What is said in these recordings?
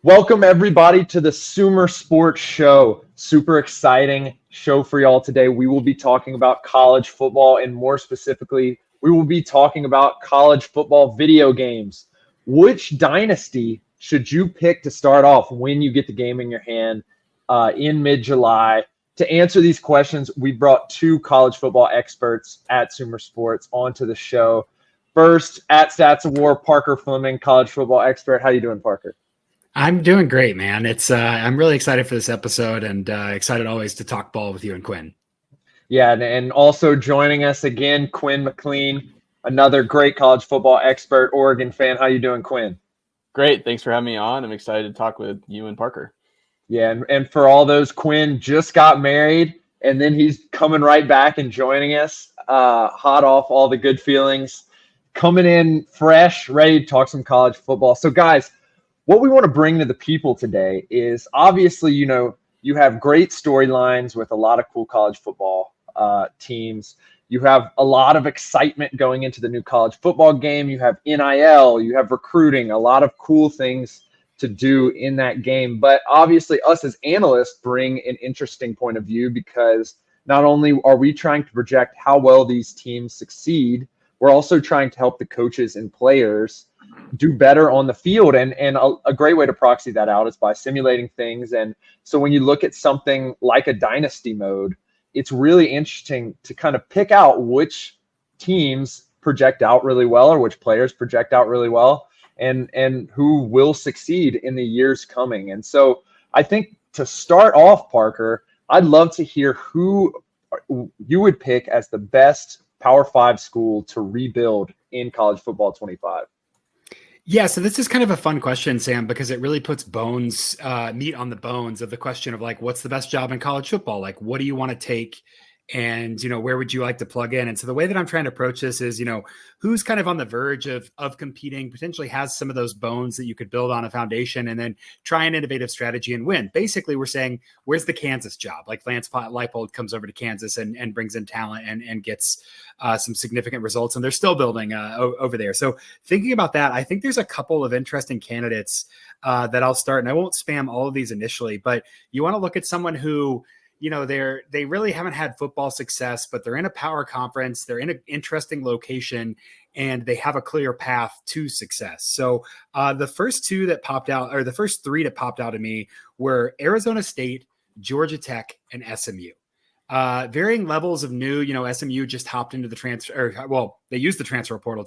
Welcome everybody to the Sumer Sports Show. Super exciting show for y'all today. We will be talking about college football, and more specifically, we will be talking about college football video games. Which dynasty should you pick to start off when you get the game in your hand in mid-July? To answer these questions, we brought two college football experts at Sumer Sports onto the show. First, at Stats of War, Parker Fleming, college football expert. How you doing, Parker? I'm doing great, man. I'm really excited for this episode and excited always to talk ball with you and Quinn. Yeah, and also joining us again, Quinn MacLean, another great college football expert, Oregon fan. How you doing, Quinn? Great. Thanks for having me on. I'm excited to talk with you and Parker. Yeah, and for all those, Quinn just got married, and then he's coming right back and joining us, hot off all the good feelings, coming in fresh, ready to talk some college football. So, guys, what we want to bring to the people today is obviously, you have great storylines with a lot of cool college football teams. You have a lot of excitement going into the new college football game. You have NIL, you have recruiting, a lot of cool things to do in that game. But obviously, us as analysts bring an interesting point of view because not only are we trying to project how well these teams succeed, we're also trying to help the coaches and players do better on the field. And a great way to proxy that out is by simulating things. And so when you look at something like a Dynasty Mode, it's really interesting to kind of pick out which teams project out really well or which players project out really well and who will succeed in the years coming. And so I think to start off, Parker, I'd love to hear who you would pick as the best Power 5 school to rebuild in college football 25. Yeah, so this is kind of a fun question, Sam, because it really puts meat on the bones of the question of like, what's the best job in college football? Like, what do you want to take? And, where would you like to plug in? And so the way that I'm trying to approach this is, who's kind of on the verge of competing, potentially has some of those bones that you could build on a foundation and then try an innovative strategy and win. Basically, we're saying, where's the Kansas job? Like Lance Leipold comes over to Kansas and brings in talent and gets some significant results, and they're still building over there. So thinking about that, I think there's a couple of interesting candidates that I'll start, and I won't spam all of these initially, but you want to look at someone who they really haven't had football success, but they're in a power conference. They're in an interesting location and they have a clear path to success. So the first three that popped out to me were Arizona State, Georgia Tech, and SMU. Varying levels of new, SMU just hopped into the they used the transfer portal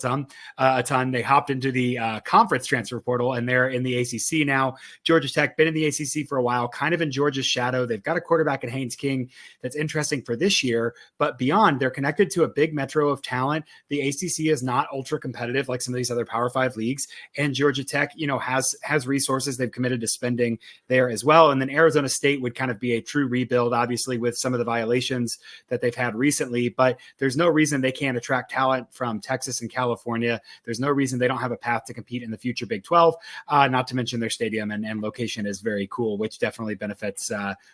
a ton. They hopped into the conference transfer portal and they're in the ACC now. Georgia Tech been in the ACC for a while, kind of in Georgia's shadow. They've got a quarterback in Haynes King that's interesting for this year, but beyond, they're connected to a big metro of talent. The ACC is not ultra competitive like some of these other Power 5 leagues, and Georgia Tech, has resources they've committed to spending there as well. And then Arizona State would kind of be a true rebuild, obviously with some of the violations that they've had recently, but there's no reason they can't attract talent from Texas and California. There's no reason they don't have a path to compete in the future Big 12, not to mention their stadium and location is very cool, which definitely benefits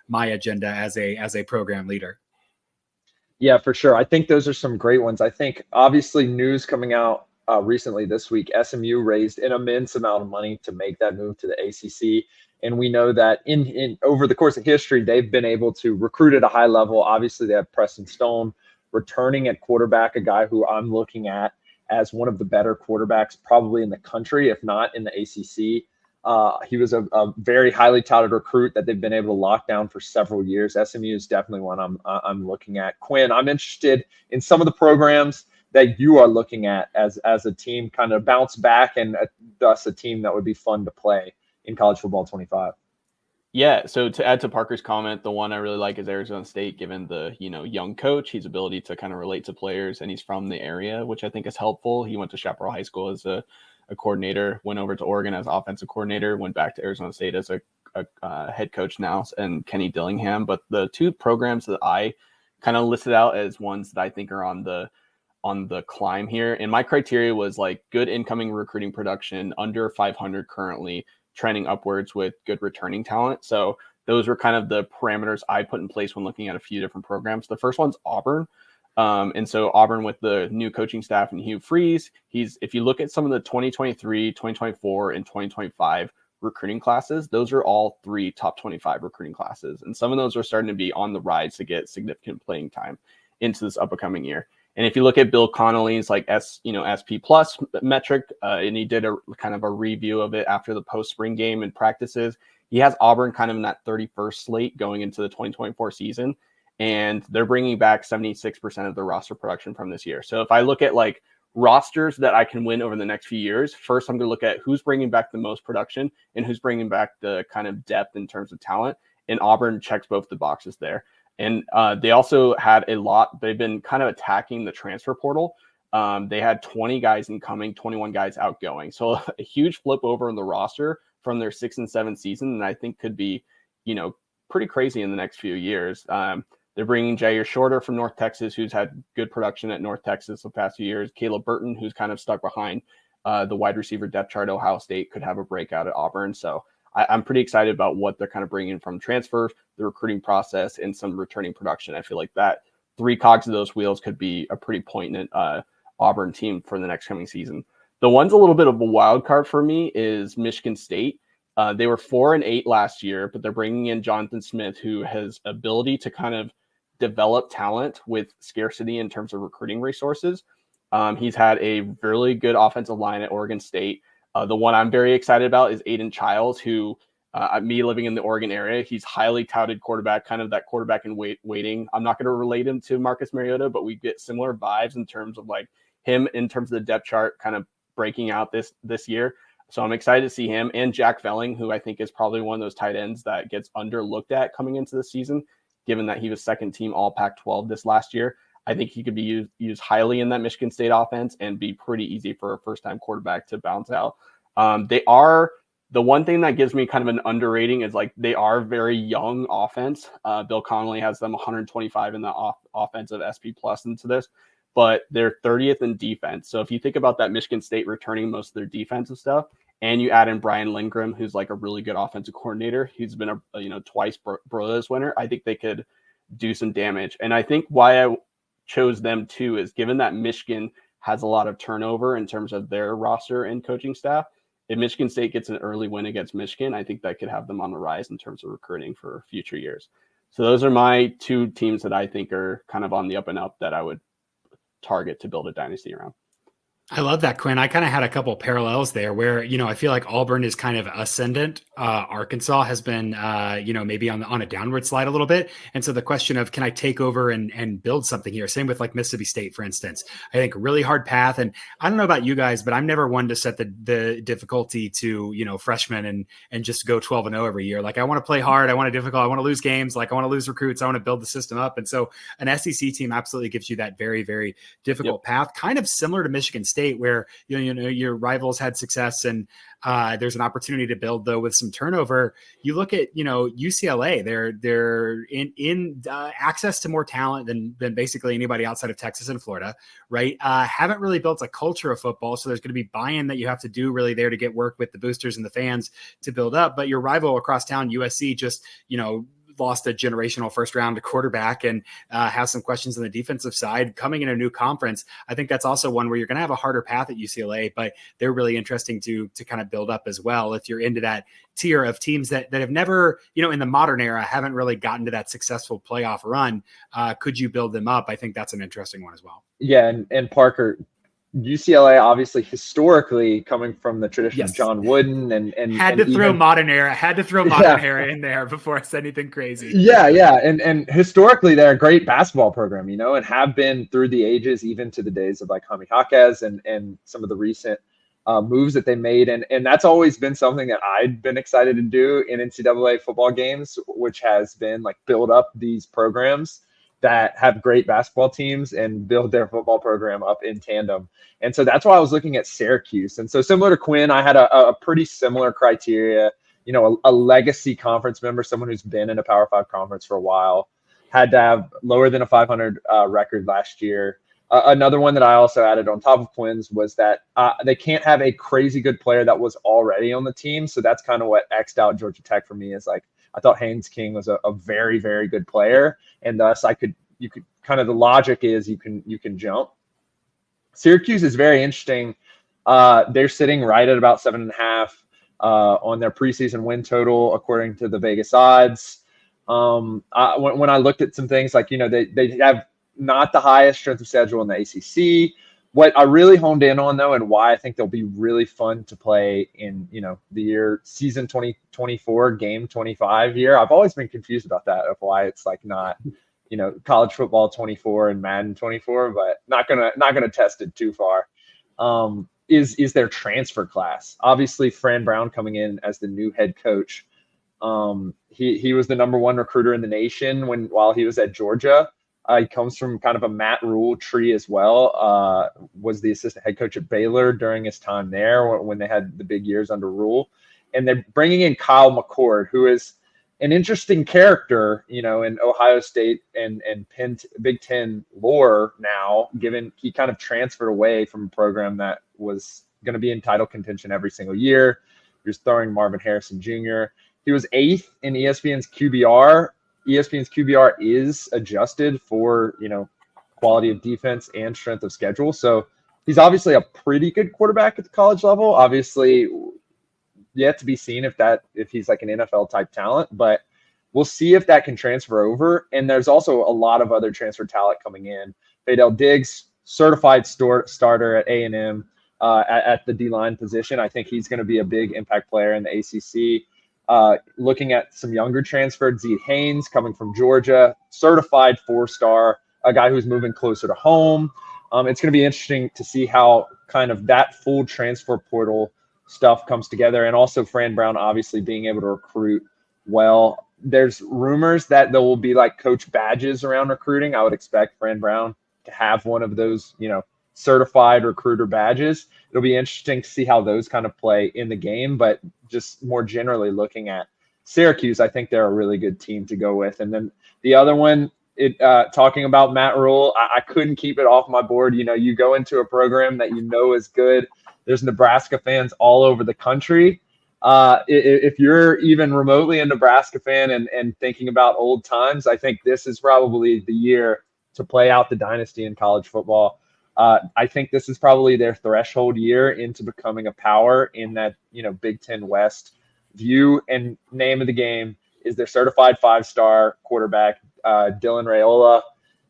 my agenda as a program leader. Yeah, for sure. I think those are some great ones. I think obviously news coming out recently this week, SMU raised an immense amount of money to make that move to the ACC. And we know that in over the course of history, they've been able to recruit at a high level. Obviously, they have Preston Stone returning at quarterback, a guy who I'm looking at as one of the better quarterbacks probably in the country, if not in the ACC. He was a very highly touted recruit that they've been able to lock down for several years. SMU is definitely one I'm looking at. Quinn, I'm interested in some of the programs that you are looking at as a team kind of bounce back and thus a team that would be fun to play in college football 25. Yeah, so to add to Parker's comment, the one I really like is Arizona State, given the, young coach, his ability to kind of relate to players, and he's from the area, which I think is helpful. He went to Chaparral High School as a coordinator, went over to Oregon as offensive coordinator, went back to Arizona State as a head coach now, and Kenny Dillingham. But the two programs that I kind of listed out as ones that I think are on the climb here, and my criteria was like good incoming recruiting production, under 500 currently, trending upwards with good returning talent. So those were kind of the parameters I put in place when looking at a few different programs. The first one's Auburn. And so Auburn with the new coaching staff and Hugh Freeze, if you look at some of the 2023, 2024, and 2025 recruiting classes, those are all 3 top 25 recruiting classes. And some of those are starting to be on the rise to get significant playing time into this upcoming year. And if you look at Bill Connolly's like SP plus metric, and he did a kind of a review of it after the post spring game and practices, he has Auburn kind of in that 31st slate going into the 2024 season. And they're bringing back 76% of the roster production from this year. So if I look at like rosters that I can win over the next few years, first I'm going to look at who's bringing back the most production and who's bringing back the kind of depth in terms of talent. And Auburn checks both the boxes there. And they also had they've been kind of attacking the transfer portal. They had 20 guys incoming, 21 guys outgoing. So a huge flip over in the roster from their 6 and 7 season. And I think could be, pretty crazy in the next few years. They're bringing Jair Shorter from North Texas, who's had good production at North Texas the past few years. Caleb Burton, who's kind of stuck behind the wide receiver depth chart. Ohio State could have a breakout at Auburn. So I'm pretty excited about what they're kind of bringing from transfer, the recruiting process, and some returning production. I feel like that 3 cogs of those wheels could be a pretty poignant Auburn team for the next coming season. The one's a little bit of a wild card for me is Michigan State. They were 4-8 last year, but they're bringing in Jonathan Smith, who has ability to kind of develop talent with scarcity in terms of recruiting resources. He's had a really good offensive line at Oregon State. The one I'm very excited about is Aiden Childs, who me living in the Oregon area, he's highly touted quarterback, kind of that quarterback in waiting. I'm not going to relate him to Marcus Mariota, but we get similar vibes in terms of like him in terms of the depth chart kind of breaking out this year. So I'm excited to see him and Jack Velling, who I think is probably one of those tight ends that gets underlooked at coming into the season, given that he was second team all Pac-12 this last year. I think he could be used highly in that Michigan State offense and be pretty easy for a first-time quarterback to bounce out. They are the one thing that gives me kind of an underrating is like they are very young offense. Bill Connolly has them 125 in the offensive SP plus into this, but they're 30th in defense. So if you think about that Michigan State returning most of their defensive stuff, and you add in Brian Lindgren, who's like a really good offensive coordinator, he's been a twice Broyles winner. I think they could do some damage. And I think why I chose them too is given that Michigan has a lot of turnover in terms of their roster and coaching staff. If Michigan State gets an early win against Michigan, I think that could have them on the rise in terms of recruiting for future years. So those are my 2 teams that I think are kind of on the up and up that I would target to build a dynasty around. I love that, Quinn. I kind of had a couple parallels there where, I feel like Auburn is kind of ascendant. Arkansas has been, maybe on a downward slide a little bit. And so the question of, can I take over and build something here? Same with like Mississippi State, for instance. I think a really hard path. And I don't know about you guys, but I'm never one to set the difficulty to, freshmen and just go 12-0 every year. Like I want to play hard. I want to difficult. I want to lose games. Like I want to lose recruits. I want to build the system up. And so an SEC team absolutely gives you that very, very difficult path, kind of similar to Michigan State, where your rivals had success and there's an opportunity to build though with some turnover. You look at UCLA, they're in access to more talent than basically anybody outside of Texas and Florida, right? Haven't really built a culture of football, so there's going to be buy-in that you have to do really there to get work with the boosters and the fans to build up. But your rival across town, USC, just lost a generational first round quarterback and has some questions on the defensive side coming in a new conference. I think that's also one where you're going to have a harder path at UCLA, but they're really interesting to kind of build up as well. If you're into that tier of teams that have never, in the modern era, haven't really gotten to that successful playoff run, could you build them up? I think that's an interesting one as well. Yeah. And Parker, UCLA, obviously, historically coming from the tradition of John Wooden and had to throw modern era in there before I said anything crazy. Yeah. And historically, they're a great basketball program, and have been through the ages, even to the days of like Jaime Jaquez and some of the recent moves that they made. And that's always been something that I'd been excited to do in NCAA football games, which has been like build up these programs that have great basketball teams and build their football program up in tandem. And so that's why I was looking at Syracuse. And so similar to Quinn, I had a pretty similar criteria, a legacy conference member, someone who's been in a Power 5 conference for a while, had to have lower than a 500 record last year. Another one that I also added on top of Quinn's was that they can't have a crazy good player that was already on the team. So that's kind of what X'd out Georgia Tech for me, is like, I thought Haynes King was a very, very good player, and thus you could kind of, the logic is you can jump. Syracuse is very interesting. They're sitting right at about 7.5. on their preseason win total, according to the Vegas odds. When I looked at some things like, they have not the highest strength of schedule in the ACC. What I really honed in on, though, and why I think they'll be really fun to play in, the season 2024, game 25 year. I've always been confused about that, of why it's like not, college football 24 and Madden 24, but not gonna test it too far. Is their transfer class. Obviously, Fran Brown coming in as the new head coach. He was the number one recruiter in the nation while he was at Georgia. He comes from kind of a Matt Rule tree as well. Was the assistant head coach at Baylor during his time there when they had the big years under Rule. And they're bringing in Kyle McCord, who is an interesting character, in Ohio State and Big Ten lore now, given he kind of transferred away from a program that was going to be in title contention every single year. He was throwing Marvin Harrison Jr. He was 8th in ESPN's QBR. ESPN's QBR is adjusted for, quality of defense and strength of schedule. So he's obviously a pretty good quarterback at the college level. Obviously, yet to be seen if he's like an NFL type talent, but we'll see if that can transfer over. And there's also a lot of other transfer talent coming in. Fadel Diggs, certified starter at A&M at the D-line position. I think he's going to be a big impact player in the ACC. Looking at some younger transferred, Zeke Haynes coming from Georgia, certified 4-star, a guy who's moving closer to home. It's going to be interesting to see how kind of that full transfer portal stuff comes together. And also Fran Brown obviously being able to recruit well. There's rumors that there will be like coach badges around recruiting. I would expect Fran Brown to have one of those, certified recruiter badges. It'll be interesting to see how those kind of play in the game, but just more generally looking at Syracuse, I think they're a really good team to go with. And then the other one, talking about Matt Rule, I couldn't keep it off my board. You go into a program that is good. There's Nebraska fans all over the country. If you're even remotely a Nebraska fan and thinking about old times, I think this is probably the year to play out the dynasty in college football. I think this is probably their threshold year into becoming a power in that, Big Ten West view. And name of the game is their certified 5-star quarterback, Dylan Raiola.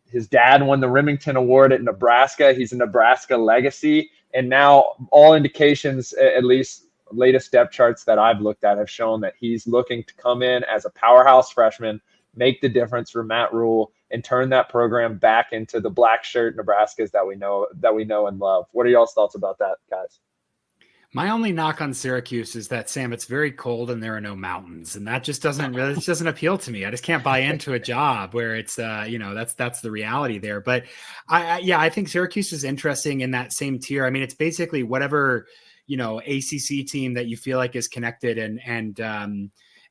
His dad won the Remington Award at Nebraska. He's a Nebraska legacy. And now all indications, at least latest depth charts that I've looked at, have shown that he's looking to come in as a powerhouse freshman, make the difference for Matt Rule, and turn that program back into the black shirt Nebraskas that we know and love. What are y'all's thoughts about that, guys? My only knock on Syracuse is that, Sam, it's very cold and there are no mountains, and that just doesn't appeal to me. I just can't buy into a job where it's that's the reality there. But I think Syracuse is interesting in that same tier. I mean, it's basically whatever ACC team that you feel like is connected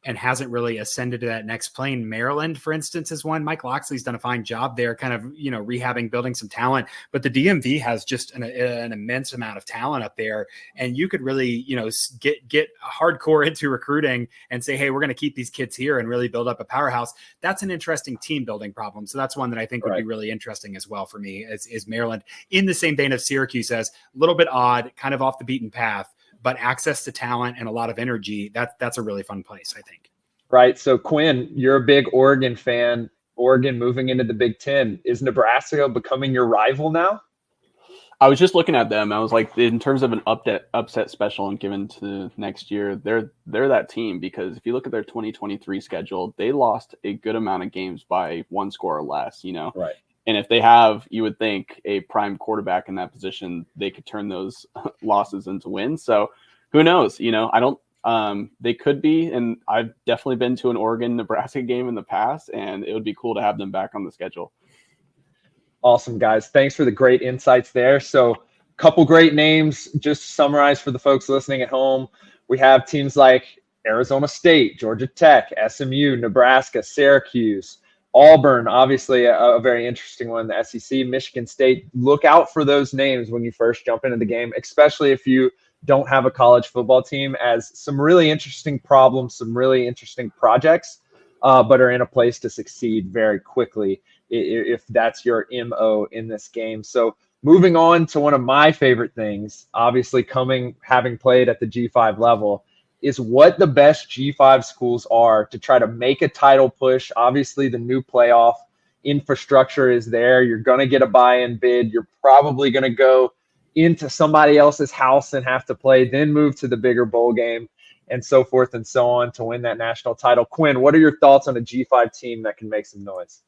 and hasn't really ascended to that next plane. Maryland, for instance, is one. Mike Loxley's done a fine job there, kind of, rehabbing, building some talent, but the DMV has just an immense amount of talent up there. And you could really, get hardcore into recruiting and say, hey, we're going to keep these kids here and really build up a powerhouse. That's an interesting team building problem. So that's one that I think would be really interesting as well for me is Maryland, in the same vein of Syracuse, as a little bit odd, kind of off the beaten path, but access to talent and a lot of energy. That's a really fun place, I think. Right. So Quinn, you're a big Oregon fan. Oregon moving into the Big Ten. Is Nebraska becoming your rival now? I was just looking at them. I was like, in terms of an upset special and given to next year, they're that team, because if you look at their 2023 schedule, they lost a good amount of games by 1 score or less, Right. And if they have, you would think, a prime quarterback in that position, they could turn those losses into wins. So who knows? They could be. And I've definitely been to an Oregon-Nebraska game in the past, and it would be cool to have them back on the schedule. Awesome, guys. Thanks for the great insights there. So a couple great names, just to summarize for the folks listening at home. We have teams like Arizona State, Georgia Tech, SMU, Nebraska, Syracuse, Auburn, obviously a very interesting one, the SEC, Michigan State. Look out for those names when you first jump into the game, especially if you don't have a college football team, as some really interesting problems, some really interesting projects, but are in a place to succeed very quickly if that's your MO in this game. So moving on to one of my favorite things, obviously having played at the G5 level, is what the best G5 schools are to try to make a title push. Obviously, the new playoff infrastructure is there. You're going to get a buy-in bid. You're probably going to go into somebody else's house and have to play, then move to the bigger bowl game, and so forth and so on to win that national title. Quinn, what are your thoughts on a G5 team that can make some noise?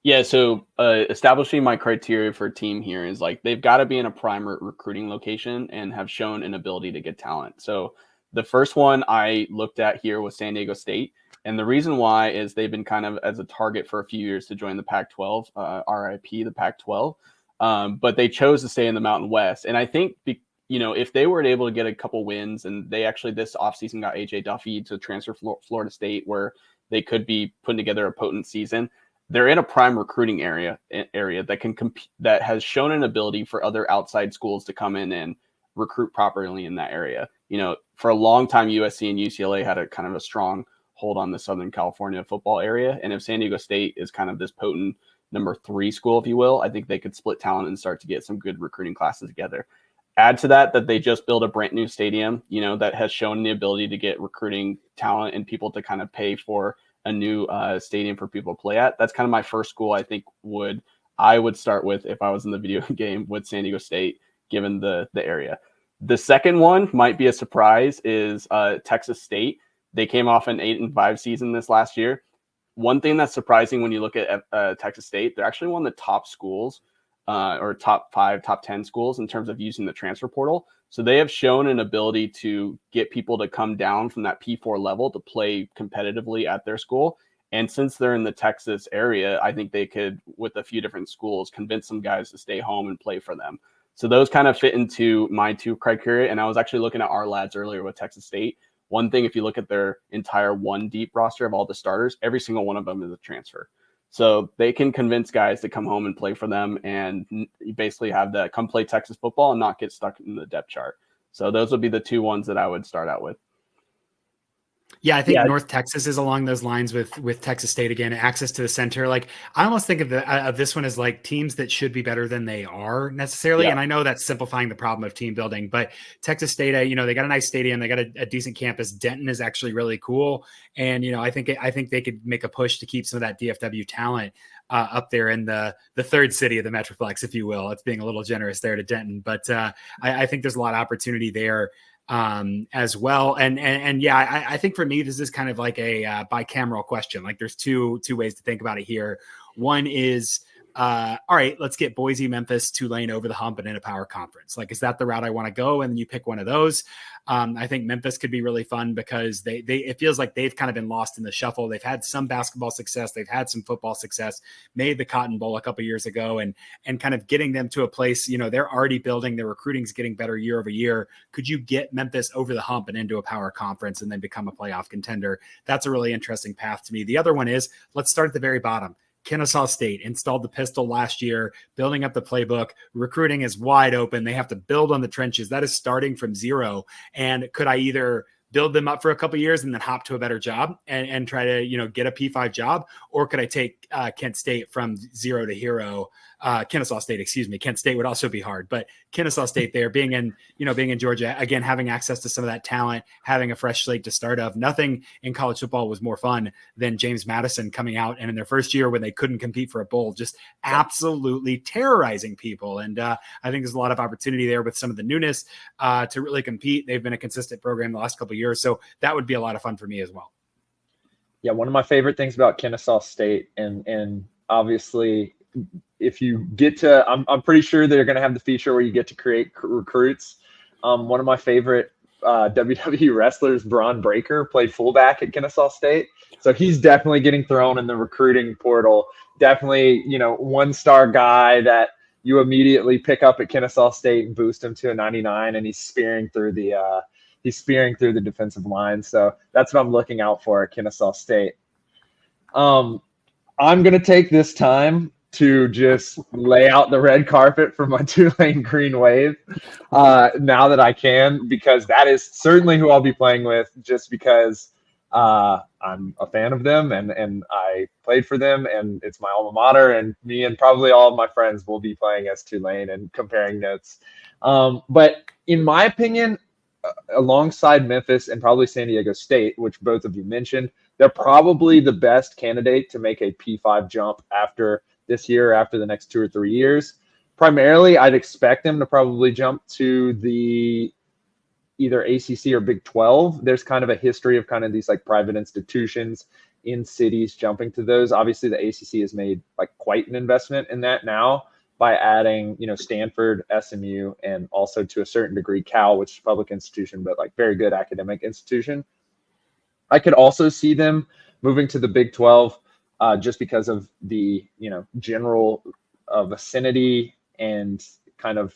Yeah, so establishing my criteria for a team here is like they've got to be in a prime recruiting location and have shown an ability to get talent. So the first one I looked at here was San Diego State. And the reason why is they've been kind of as a target for a few years to join the Pac-12, RIP, the Pac-12. But they chose to stay in the Mountain West. And I think, if they were able to get a couple wins, and they actually this offseason got AJ Duffy to transfer Florida State, where they could be putting together a potent season. They're in a prime recruiting area that can compete, that has shown an ability for other outside schools to come in and recruit properly in that area. For a long time, USC and UCLA had a kind of a strong hold on the Southern California football area. And if San Diego State is kind of this potent number 3 school, if you will, I think they could split talent and start to get some good recruiting classes together. Add to that they just built a brand new stadium, that has shown the ability to get recruiting talent and people to kind of pay for a new stadium for people to play at. That's kind of my first school I think I would start with if I was in the video game with San Diego State, given the area. The second one might be a surprise is Texas State. They came off an 8-5 season this last year. One thing that's surprising when you look at Texas State, they're actually one of the top schools or top 5, top 10 schools in terms of using the transfer portal. So they have shown an ability to get people to come down from that P4 level to play competitively at their school. And since they're in the Texas area, I think they could, with a few different schools, convince some guys to stay home and play for them. So those kind of fit into my 2 criteria. And I was actually looking at our lads earlier with Texas State. One thing, if you look at their entire 1 deep roster of all the starters, every single one of them is a transfer. So they can convince guys to come home and play for them, and you basically have that come play Texas football and not get stuck in the depth chart. So those would be the 2 ones that I would start out with. Yeah, I think North Texas is along those lines with Texas State again, access to the center. Like I almost think of this one as like teams that should be better than they are necessarily. Yeah. And I know that's simplifying the problem of team building, but Texas State, they got a nice stadium, they got a decent campus. Denton is actually really cool, and I think they could make a push to keep some of that DFW talent up there in the third city of the Metroplex, if you will. It's being a little generous there to Denton, but I think there's a lot of opportunity there as well. And yeah, I think for me, this is kind of like a bicameral question. Like there's two ways to think about it here. One is, all right, let's get Boise, Memphis, Tulane over the hump and in a power conference. Like, is that the route I want to go? And then you pick one of those. I think Memphis could be really fun because it feels like they've kind of been lost in the shuffle. They've had some basketball success. They've had some football success, made the Cotton Bowl a couple years ago, and kind of getting them to a place, they're already building, their recruiting's getting better year over year. Could you get Memphis over the hump and into a power conference and then become a playoff contender? That's a really interesting path to me. The other one is, let's start at the very bottom. Kennesaw State installed the pistol last year, building up the playbook. Recruiting is wide open. They have to build on the trenches. That is starting from zero. And could I either build them up for a couple of years and then hop to a better job and try to, get a P5 job? Or could I take Kent State from zero to hero? Kennesaw State, excuse me. Kent State would also be hard, but Kennesaw State there, being in Georgia, again, having access to some of that talent, having a fresh slate to start of. Nothing in college football was more fun than James Madison coming out and in their first year when they couldn't compete for a bowl, just absolutely terrorizing people. And I think there's a lot of opportunity there with some of the newness to really compete. They've been a consistent program the last couple of years, so that would be a lot of fun for me as well. Yeah, one of my favorite things about Kennesaw State, and obviously, if you get to, I'm pretty sure they're going to have the feature where you get to create recruits. One of my favorite WWE wrestlers, Braun Breaker, played fullback at Kennesaw State. So he's definitely getting thrown in the recruiting portal. Definitely, 1-star guy that you immediately pick up at Kennesaw State and boost him to a 99, and he's spearing through the defensive line. So that's what I'm looking out for at Kennesaw State. I'm going to take this time to just lay out the red carpet for my Tulane Green Wave now that I can, because that is certainly who I'll be playing with, just because I'm a fan of them and I played for them and it's my alma mater, and me and probably all of my friends will be playing as Tulane and comparing notes. But in my opinion, alongside Memphis and probably San Diego State, which both of you mentioned, they're probably the best candidate to make a P5 jump after this year, after the next 2 or 3 years. Primarily, I'd expect them to probably jump to the either ACC or Big 12. There's kind of a history of kind of these like private institutions in cities jumping to those. Obviously, the ACC has made like quite an investment in that now by adding, Stanford, SMU, and also to a certain degree Cal, which is a public institution, but like very good academic institution. I could also see them moving to the Big 12 just because of the, general vicinity and kind of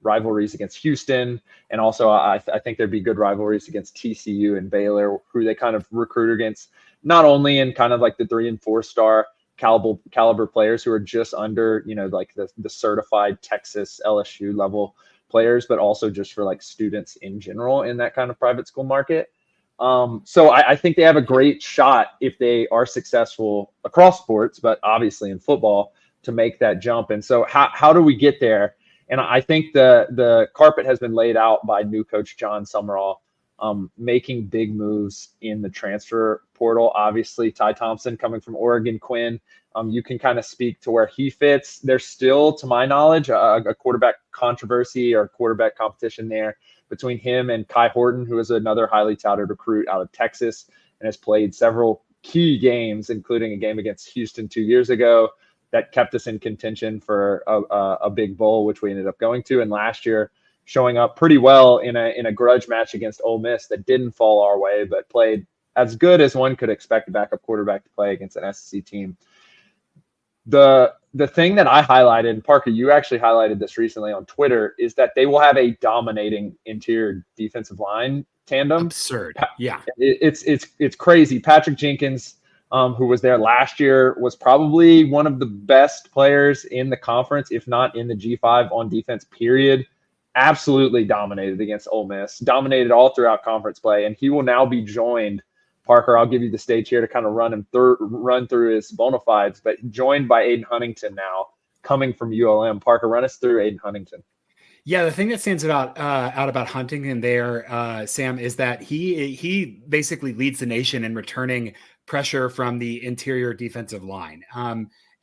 rivalries against Houston. And also I think there'd be good rivalries against TCU and Baylor, who they kind of recruit against, not only in kind of like the 3 and 4 star caliber players who are just under, like the certified Texas LSU level players, but also just for like students in general in that kind of private school market. So I think they have a great shot if they are successful across sports, but obviously in football, to make that jump. And so how do we get there? And I think the carpet has been laid out by new coach John Summerall, making big moves in the transfer portal. Obviously, Ty Thompson coming from Oregon, Quinn, you can kind of speak to where he fits. There's still, to my knowledge, a quarterback controversy or quarterback competition there between him and Kai Horton, who is another highly touted recruit out of Texas and has played several key games, including a game against Houston 2 years ago that kept us in contention for a big bowl, which we ended up going to. And last year, showing up pretty well in a grudge match against Ole Miss that didn't fall our way, but played as good as one could expect a backup quarterback to play against an SEC team. The thing that I highlighted, and Parker, you actually highlighted this recently on Twitter, is that they will have a dominating interior defensive line tandem. Absurd. Yeah. It's crazy. Patrick Jenkins, who was there last year, was probably one of the best players in the conference, if not in the G5 on defense, period. Absolutely dominated against Ole Miss, dominated all throughout conference play. And he will now be joined, Parker, I'll give you the stage here to kind of run through his bona fides, but joined by Aiden Huntington now, coming from ULM. Parker, run us through Aiden Huntington. Yeah, the thing that stands out about Huntington there, Sam, is that he basically leads the nation in returning pressure from the interior defensive line.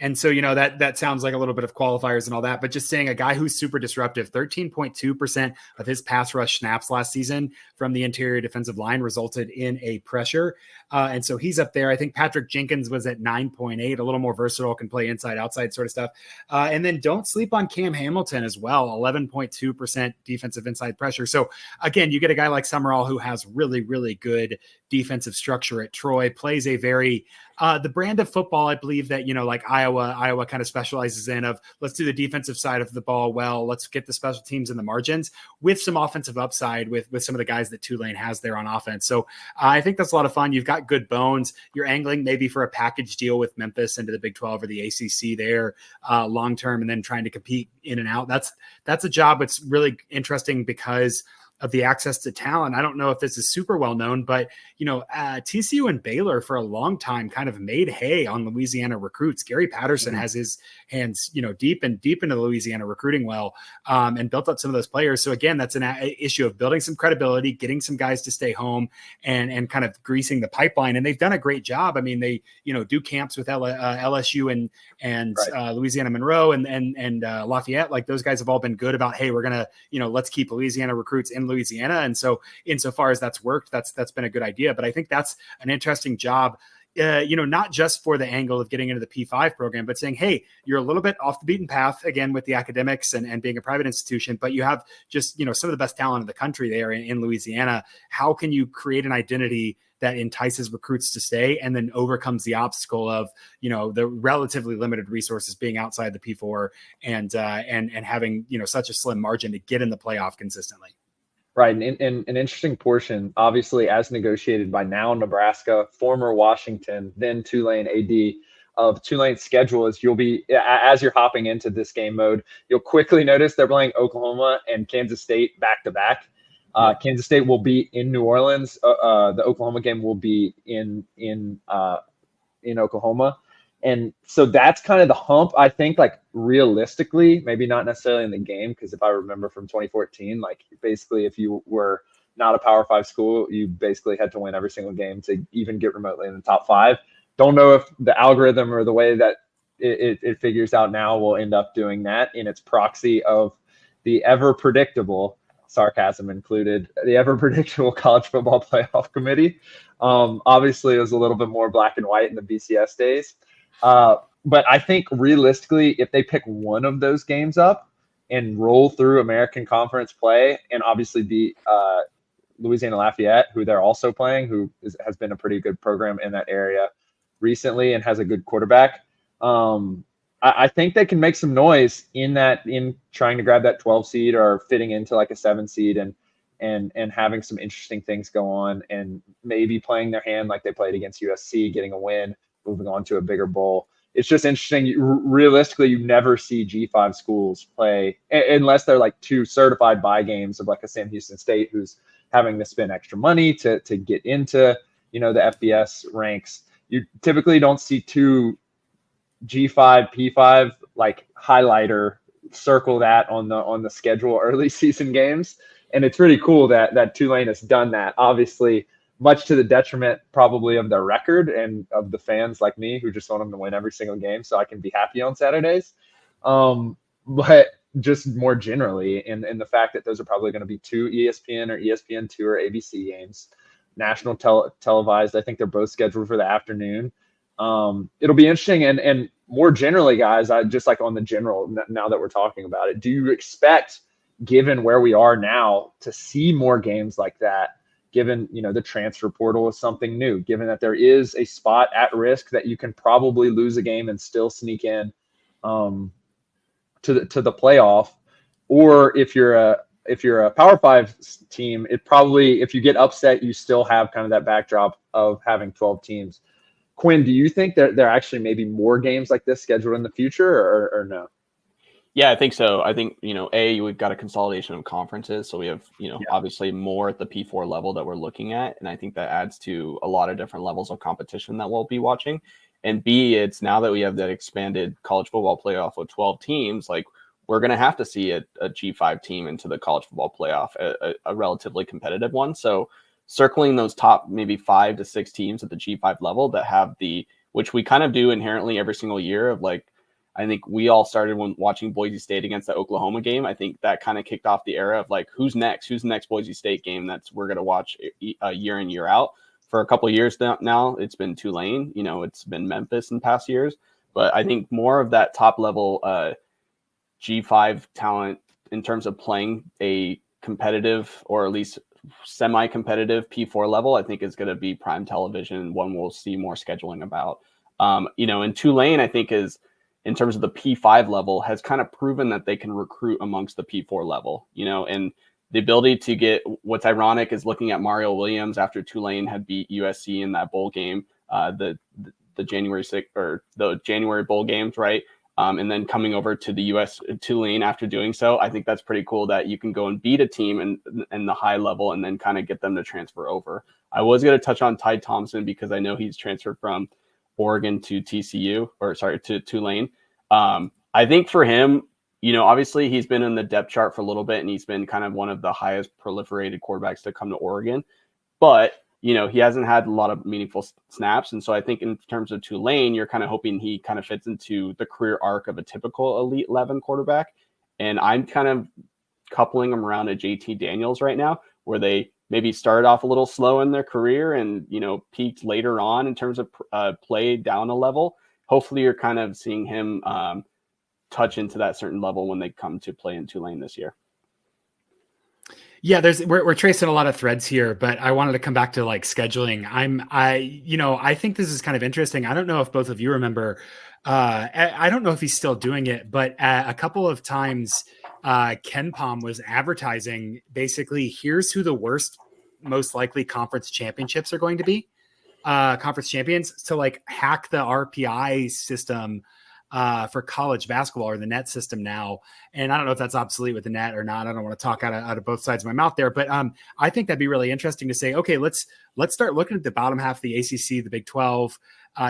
And so, that sounds like a little bit of qualifiers and all that, but just saying a guy who's super disruptive, 13.2% of his pass rush snaps last season from the interior defensive line resulted in a pressure. And so he's up there. I think Patrick Jenkins was at 9.8, a little more versatile, can play inside, outside sort of stuff. And then don't sleep on Cam Hamilton as well, 11.2% defensive inside pressure. So again, you get a guy like Summerall who has really, really good defensive structure at Troy, plays a very the brand of football, I believe that, like Iowa kind of specializes in of let's do the defensive side of the ball well, let's get the special teams in the margins with some offensive upside with some of the guys that Tulane has there on offense. So I think that's a lot of fun. You've got good bones. You're angling maybe for a package deal with Memphis into the Big 12 or the ACC there long term, and then trying to compete in and out. That's a job that's really interesting because of the access to talent. I don't know if this is super well known, but TCU and Baylor for a long time kind of made hay on Louisiana recruits. Gary Patterson has his hands, deep into the Louisiana recruiting well, and built up some of those players. So again, that's an issue of building some credibility, getting some guys to stay home, and kind of greasing the pipeline. And they've done a great job. I mean, they do camps with LSU and right. Louisiana Monroe and Lafayette. Like those guys have all been good about, hey, we're gonna let's keep Louisiana recruits in Louisiana. And so insofar as that's worked, that's been a good idea. But I think that's an interesting job, not just for the angle of getting into the P5 program, but saying, hey, you're a little bit off the beaten path again with the academics and being a private institution, but you have just, some of the best talent in the country there in Louisiana. How can you create an identity that entices recruits to stay and then overcomes the obstacle of, the relatively limited resources being outside the P4 and having, such a slim margin to get in the playoff consistently? Right. And an interesting portion, obviously, as negotiated by now Nebraska, former Washington, then Tulane AD of Tulane's schedule is you'll be, as you're hopping into this game mode, you'll quickly notice they're playing Oklahoma and Kansas State back to back. Kansas State will be in New Orleans. The Oklahoma game will be in Oklahoma. And so that's kind of the hump, I think, like realistically, maybe not necessarily in the game, because if I remember from 2014, like basically if you were, not a Power 5 school, you basically had to win every single game to even get remotely in the top 5. Don't know if the algorithm or the way that it figures out now will end up doing that in its proxy of the ever predictable, sarcasm included, the ever predictable college football playoff committee. Obviously, it was a little bit more black and white in the BCS days. But I think realistically, if they pick one of those games up and roll through American Conference play and obviously beat Louisiana Lafayette, who they're also playing, who has been a pretty good program in that area recently and has a good quarterback, I think they can make some noise in trying to grab that 12 seed or fitting into like a 7 seed and having some interesting things go on and maybe playing their hand like they played against USC, getting a win, moving on to a bigger bowl. It's just interesting. Realistically, you never see G5 schools play unless they're like 2 certified bye games of like a Sam Houston State who's having to spend extra money to get into, the FBS ranks. You typically don't see 2 G5, P5 like highlighter circle that on the schedule early season games. And it's really cool that Tulane has done that. Obviously, much to the detriment probably of their record and of the fans like me who just want them to win every single game so I can be happy on Saturdays. But just more generally, and the fact that those are probably going to be 2 ESPN or ESPN2 or ABC games, national televised. I think they're both scheduled for the afternoon. It'll be interesting. And more generally, guys, I just like on the general, now that we're talking about it, do you expect, given where we are now, to see more games like that? Given, the transfer portal is something new, given that there is a spot at risk that you can probably lose a game and still sneak in to the playoff, or if you're a Power 5 team, it probably, if you get upset, you still have kind of that backdrop of having 12 teams. Quinn, do you think that there actually may be more games like this scheduled in the future or no? Yeah, I think so. I think, we've got a consolidation of conferences. So we have, obviously more at the P4 level that we're looking at. And I think that adds to a lot of different levels of competition that we'll be watching. And B, it's now that we have that expanded college football playoff with 12 teams, like we're going to have to see a G5 team into the college football playoff, a relatively competitive one. So circling those top maybe 5 to 6 teams at the G5 level that have which we kind of do inherently every single year of like, I think we all started when watching Boise State against the Oklahoma game. I think that kind of kicked off the era of like, who's next? Who's the next Boise State game we're going to watch year in, year out? For a couple of years now, it's been Tulane. It's been Memphis in past years. But I think more of that top level G5 talent in terms of playing a competitive or at least semi-competitive P4 level, I think is going to be prime television. One we'll see more scheduling about. And Tulane, I think is, in terms of the P5 level, has kind of proven that they can recruit amongst the P4 level, and the ability to get, what's ironic is looking at Mario Williams after Tulane had beat USC in that bowl game, the January 6th or the January bowl games, right? And then coming over to the Tulane after doing so. I think that's pretty cool that you can go and beat a team in the high level and then kind of get them to transfer over. I was going to touch on Ty Thompson because I know he's transferred from Oregon to to Tulane. I think for him, obviously he's been in the depth chart for a little bit and he's been kind of one of the highest proliferated quarterbacks to come to Oregon, but he hasn't had a lot of meaningful snaps. And so I think in terms of Tulane, you're kind of hoping he kind of fits into the career arc of a typical Elite 11 quarterback. And I'm kind of coupling them around a JT Daniels right now, where they maybe started off a little slow in their career and, peaked later on in terms of play down a level. Hopefully you're kind of seeing him touch into that certain level when they come to play in Tulane this year. Yeah, we're tracing a lot of threads here, but I wanted to come back to like scheduling. I think this is kind of interesting. I don't know if both of you remember, I don't know if he's still doing it, but a couple of times Ken Pom was advertising basically, here's who the most likely conference championships are going to be, conference champions, to like hack the RPI system for college basketball, or the net system now. And I don't know if that's obsolete with the net or not. I don't want to talk out of both sides of my mouth there, but I think that'd be really interesting to say, okay, let's start looking at the bottom half of the ACC, the Big 12,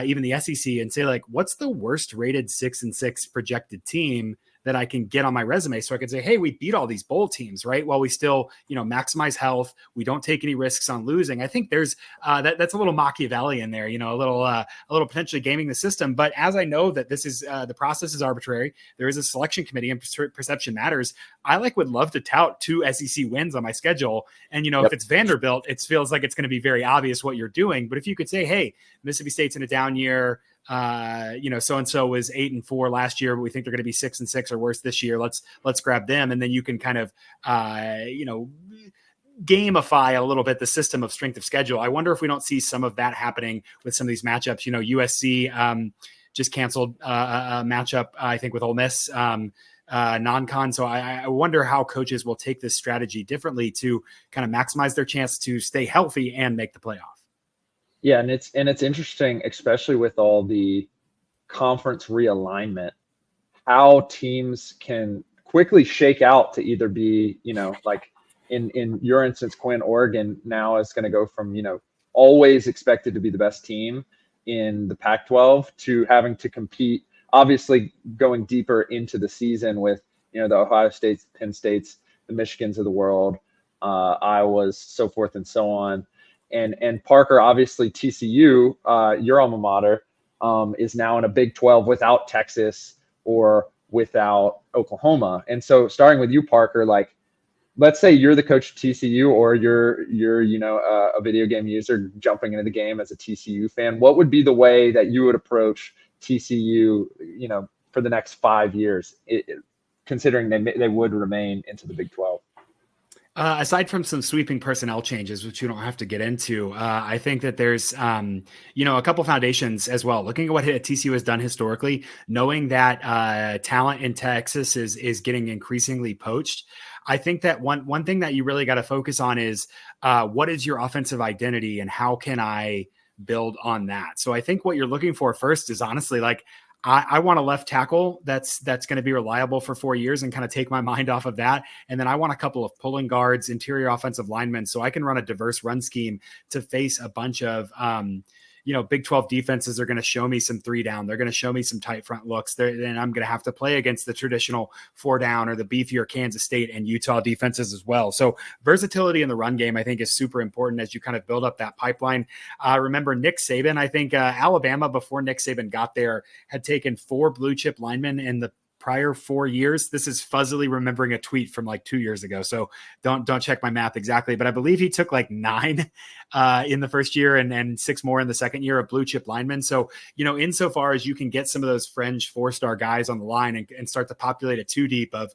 even the SEC, and say like, what's the worst rated 6-6 projected team that I can get on my resume. So I could say, hey, we beat all these bowl teams, right? While we still, maximize health. We don't take any risks on losing. I think there's that's a little Machiavellian there, a little potentially gaming the system. But as I know that this is the process is arbitrary, there is a selection committee and perception matters. I would love to tout 2 SEC wins on my schedule. And, if it's Vanderbilt, it feels like it's going to be very obvious what you're doing. But if you could say, hey, Mississippi State's in a down year, so-and-so was 8-4 last year, but we think they're going to be 6-6 or worse this year. Let's grab them. And then you can kind of, gamify a little bit the system of strength of schedule. I wonder if we don't see some of that happening with some of these matchups. USC just canceled a matchup, I think, with Ole Miss non-con. So I wonder how coaches will take this strategy differently to kind of maximize their chance to stay healthy and make the playoff. Yeah, and it's interesting, especially with all the conference realignment, how teams can quickly shake out to either be, like in your instance, Quinn, Oregon now is going to go from, always expected to be the best team in the Pac-12 to having to compete, obviously going deeper into the season with, the Ohio States, Penn States, the Michigans of the world, Iowas, so forth and so on. And Parker, obviously TCU, your alma mater, is now in a Big 12 without Texas or without Oklahoma. And so starting with you, Parker, like, let's say you're the coach of TCU or you're a video game user jumping into the game as a TCU fan. What would be the way that you would approach TCU, for the next 5 years, considering they would remain into the Big 12? Aside from some sweeping personnel changes, which you don't have to get into, I think that there's, a couple foundations as well. Looking at what TCU has done historically, knowing that talent in Texas is getting increasingly poached. I think that one thing that you really got to focus on is what is your offensive identity and how can I build on that? So I think what you're looking for first is honestly like, I want a left tackle that's going to be reliable for 4 years and kind of take my mind off of that. And then I want a couple of pulling guards, interior offensive linemen, so I can run a diverse run scheme to face a bunch of, Big 12 defenses are going to show me some 3 down. They're going to show me some tight front looks. Then I'm going to have to play against the traditional 4 down or the beefier Kansas State and Utah defenses as well. So versatility in the run game, I think, is super important as you kind of build up that pipeline. Remember Nick Saban, I think Alabama, before Nick Saban got there, had taken 4 blue chip linemen in the prior 4 years. This is fuzzily remembering a tweet from like 2 years ago. So don't check my math exactly, but I believe he took like 9 in the first year and 6 more in the second year of blue chip linemen. So, insofar as you can get some of those fringe 4-star guys on the line and start to populate a 2 deep of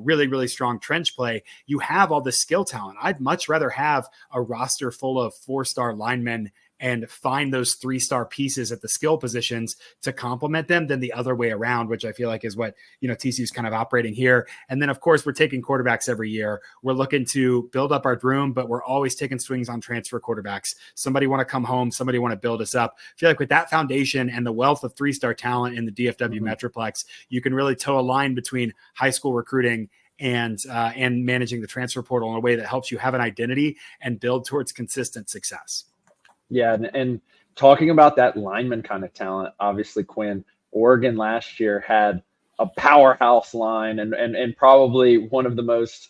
really, really strong trench play, you have all the skill talent. I'd much rather have a roster full of 4-star linemen and find those 3-star pieces at the skill positions to complement them than the other way around, which I feel like is what, TCU is kind of operating here. And then of course we're taking quarterbacks every year. We're looking to build up our room, but we're always taking swings on transfer quarterbacks. Somebody want to come home. Somebody want to build us up. I feel like with that foundation and the wealth of 3-star talent in the DFW Metroplex, you can really toe a line between high school recruiting and managing the transfer portal in a way that helps you have an identity and build towards consistent success. Yeah, and talking about that lineman kind of talent, obviously, Quinn, Oregon last year had a powerhouse line and probably one of the most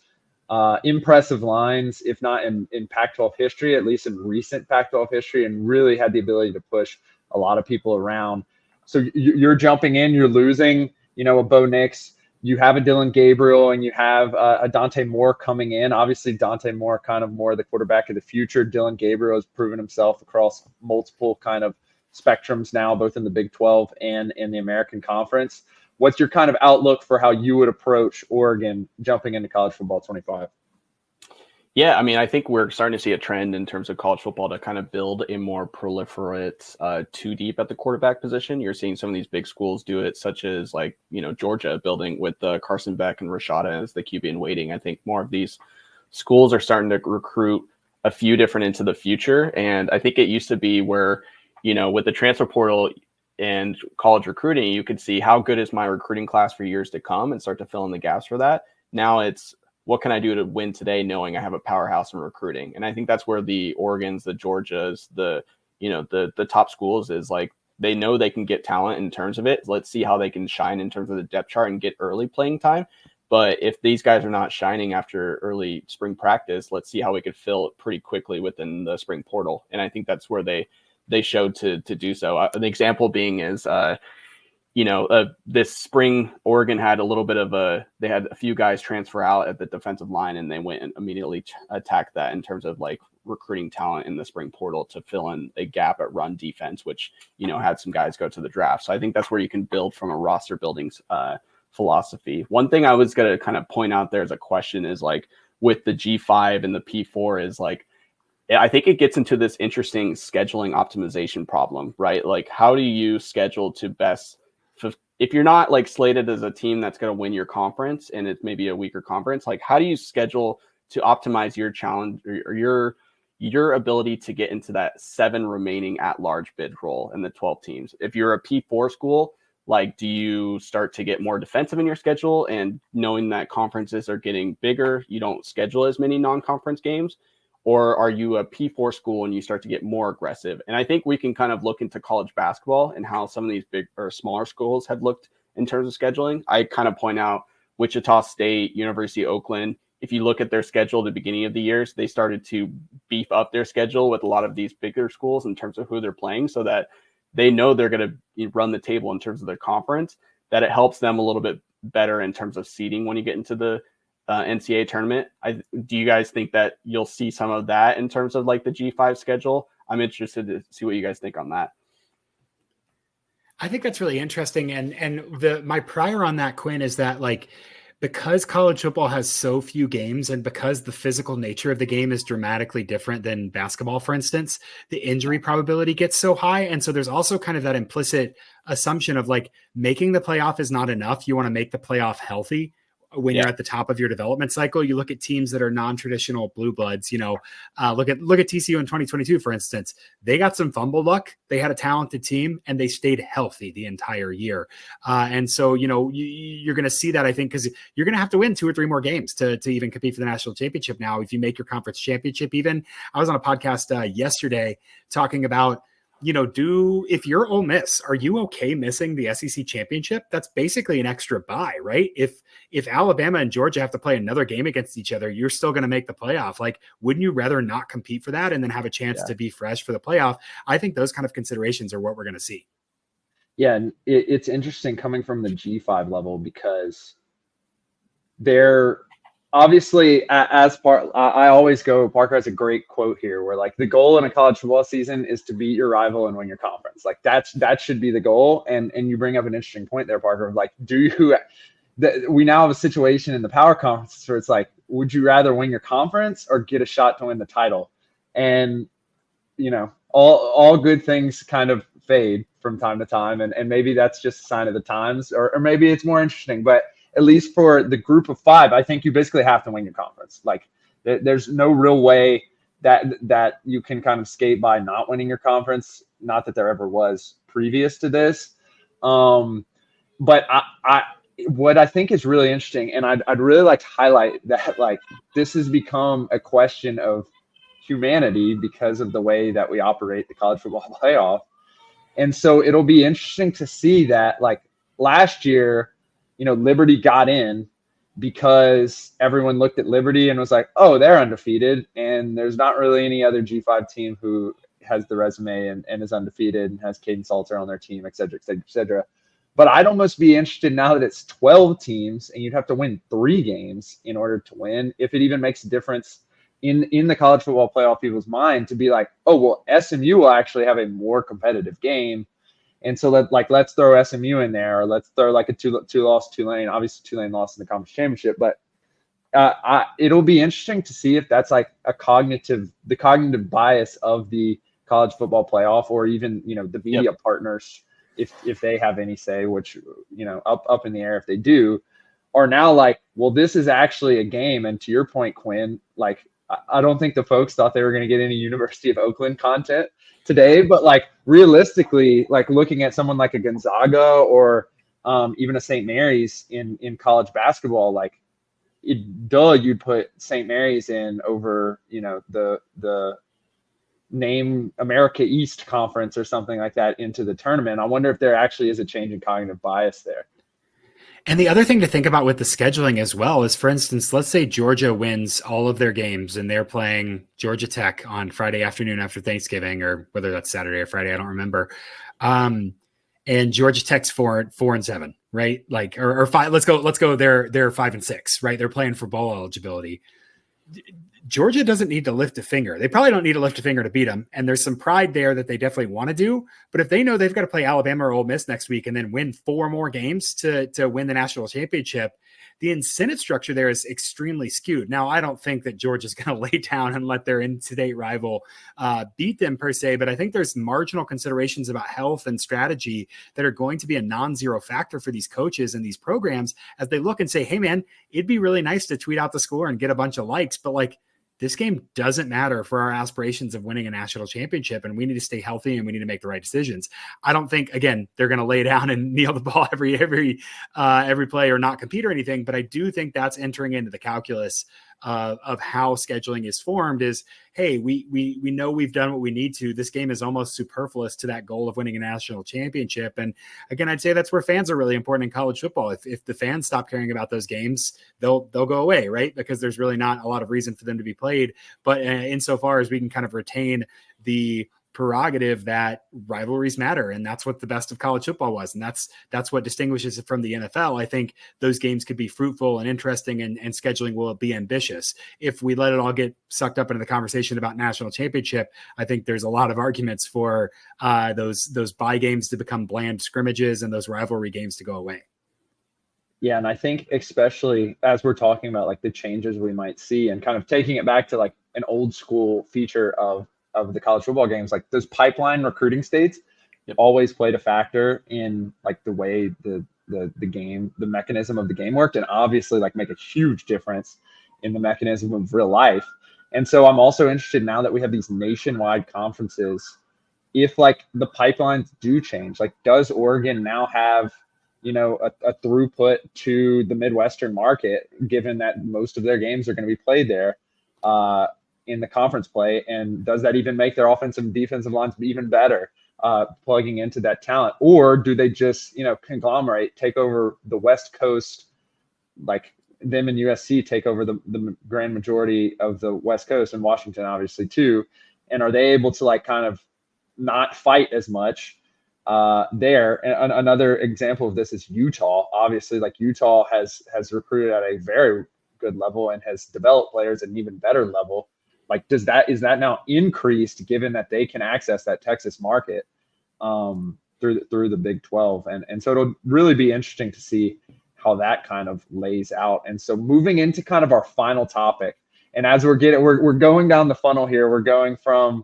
impressive lines, if not in Pac-12 history, at least in recent Pac-12 history, and really had the ability to push a lot of people around. So you're jumping in, you're losing, a Bo Nix. You have a Dylan Gabriel and you have a Dante Moore coming in. Obviously, Dante Moore kind of more the quarterback of the future. Dylan Gabriel has proven himself across multiple kind of spectrums now, both in the Big 12 and in the American Conference. What's your kind of outlook for how you would approach Oregon jumping into college football 25? Yeah, I mean, I think we're starting to see a trend in terms of college football to kind of build a more proliferate 2 deep at the quarterback position. You're seeing some of these big schools do it, such as like, Georgia building with Carson Beck and Rashada as the QB in waiting. I think more of these schools are starting to recruit a few different into the future. And I think it used to be where, with the transfer portal and college recruiting, you could see how good is my recruiting class for years to come and start to fill in the gaps for that. Now it's, what can I do to win today knowing I have a powerhouse in recruiting? And I think that's where the Oregons, the Georgias, the top schools is like, they know they can get talent in terms of it. Let's see how they can shine in terms of the depth chart and get early playing time. But if these guys are not shining after early spring practice, let's see how we could fill it pretty quickly within the spring portal. And I think that's where they showed to do so. An example being is, this spring, Oregon had a little bit of they had a few guys transfer out at the defensive line, and they went and immediately attacked that in terms of like recruiting talent in the spring portal to fill in a gap at run defense, which, had some guys go to the draft. So I think that's where you can build from a roster building philosophy. One thing I was going to kind of point out there as a question is like with the G5 and the P4 is like, I think it gets into this interesting scheduling optimization problem, right? Like how do you schedule to best, if you're not like slated as a team that's going to win your conference and it's maybe a weaker conference, like how do you schedule to optimize your challenge or your ability to get into that 7 remaining at large bid role in the 12 teams? If you're a P4 school, like, do you start to get more defensive in your schedule, and knowing that conferences are getting bigger, you don't schedule as many non-conference games? Or are you a P4 school and you start to get more aggressive? And I think we can kind of look into college basketball and how some of these big or smaller schools have looked in terms of scheduling. I kind of point out Wichita State, University of Oakland. If you look at their schedule at the beginning of the years, they started to beef up their schedule with a lot of these bigger schools in terms of who they're playing, so that they know they're going to run the table in terms of their conference, that it helps them a little bit better in terms of seeding when you get into the NCAA tournament. Do you guys think that you'll see some of that in terms of like the G5 schedule? I'm interested to see what you guys think on that. I think that's really interesting. And my prior on that, Quinn, is that like, because college football has so few games and because the physical nature of the game is dramatically different than basketball, for instance, the injury probability gets so high. And so there's also kind of that implicit assumption of like making the playoff is not enough. You want to make the playoff healthy. When you're at the top of your development cycle, you look at teams that are non-traditional blue bloods, look at TCU in 2022, for instance. They got some fumble luck. They had a talented team and they stayed healthy the entire year. And so, you're going to see that, I think, because you're going to have to win 2 or 3 more games to even compete for the national championship. Now, if you make your conference championship, even I was on a podcast yesterday talking about, if you're Ole Miss, are you okay missing the SEC championship? That's basically an extra bye, right? If Alabama and Georgia have to play another game against each other, you're still going to make the playoff. Like, wouldn't you rather not compete for that and then have a chance to be fresh for the playoff? I think those kind of considerations are what we're going to see. Yeah, and it's interesting coming from the G5 level because they're obviously, I always go, Parker has a great quote here where like the goal in a college football season is to beat your rival and win your conference. Like that should be the goal. And you bring up an interesting point there, Parker, like we now have a situation in the power conferences where it's like, would you rather win your conference or get a shot to win the title? And, all good things kind of fade from time to time. And maybe that's just a sign of the times, or maybe it's more interesting, but at least for the group of 5, I think you basically have to win your conference. Like there's no real way that you can kind of skate by not winning your conference. Not that there ever was previous to this. But what I think is really interesting, and I'd really like to highlight that, like, this has become a question of humanity because of the way that we operate the college football playoff. And so it'll be interesting to see that, like, last year, Liberty got in because everyone looked at Liberty and was like, oh, they're undefeated. And there's not really any other G5 team who has the resume and is undefeated and has Caden Salter on their team, et cetera, et cetera, et cetera. But I'd almost be interested now that it's 12 teams and you'd have to win 3 games in order to win, if it even makes a difference in the college football playoff people's mind, to be like, oh, well, SMU will actually have a more competitive game. And so let's throw SMU in there, or let's throw like a two-loss Tulane. Obviously, Tulane lost in the conference championship, but it'll be interesting to see if that's like the cognitive bias of the college football playoff, or even the media partners, if they have any say, which up in the air if they do, are now like, well, this is actually a game. And to your point, Quinn, like, I don't think the folks thought they were going to get any University of Oakland content today, but like realistically, like looking at someone like a Gonzaga or even a St. Mary's in college basketball, like you'd put St. Mary's in over, the name America East Conference or something like that into the tournament. I wonder if there actually is a change in cognitive bias there. And the other thing to think about with the scheduling as well is, for instance, let's say Georgia wins all of their games and they're playing Georgia Tech on Friday afternoon after Thanksgiving, or whether that's Saturday or Friday, I don't remember. And Georgia Tech's 4-7, right? Like, or 5. Let's go. They're 5-6, right? They're playing for bowl eligibility. Georgia doesn't need to lift a finger. They probably don't need to lift a finger to beat them. And there's some pride there that they definitely want to do. But if they know they've got to play Alabama or Ole Miss next week and then win 4 more games to win the national championship, the incentive structure there is extremely skewed. Now, I don't think that Georgia's going to lay down and let their in-state rival beat them per se, but I think there's marginal considerations about health and strategy that are going to be a non-zero factor for these coaches and these programs as they look and say, hey, man, it'd be really nice to tweet out the score and get a bunch of likes, but like, this game doesn't matter for our aspirations of winning a national championship, and we need to stay healthy and we need to make the right decisions. I don't think, again, they're going to lay down and kneel the ball every play or not compete or anything, but I do think that's entering into the calculus of how scheduling is formed is, hey, we know we've done what we need to. This game is almost superfluous to that goal of winning a national championship. And again, I'd say that's where fans are really important in college football. If the fans stop caring about those games, they'll go away, right? Because there's really not a lot of reason for them to be played. But insofar as we can kind of retain the prerogative that rivalries matter, and that's what the best of college football was, and that's what distinguishes it from the NFL. I think those games could be fruitful and interesting, and scheduling will be ambitious. If we let it all get sucked up into the conversation about national championship, I think there's a lot of arguments for those bye games to become bland scrimmages and those rivalry games to go away. Yeah, and I think especially as we're talking about like the changes we might see and kind of taking it back to like an old school feature of the college football games, like those pipeline recruiting states always played a factor in like the way the game, the mechanism of the game worked, and obviously like make a huge difference in the mechanism of real life. And so I'm also interested now that we have these nationwide conferences, if like the pipelines do change, like does Oregon now have, you know, a throughput to the Midwestern market, given that most of their games are going to be played there in the conference play? And does that even make their offensive and defensive lines even better plugging into that talent? Or do they just, you know, conglomerate, take over the West Coast, like them and USC take over the grand majority of the West Coast, and Washington obviously too? And are they able to like kind of not fight as much there? And another example of this is Utah. Obviously, like Utah has recruited at a very good level and has developed players at an even better level. Like, is that now increased given that they can access that Texas market through the Big 12? And so it'll really be interesting to see how that kind of lays out. And so moving into kind of our final topic, and as we're going down the funnel here, we're going from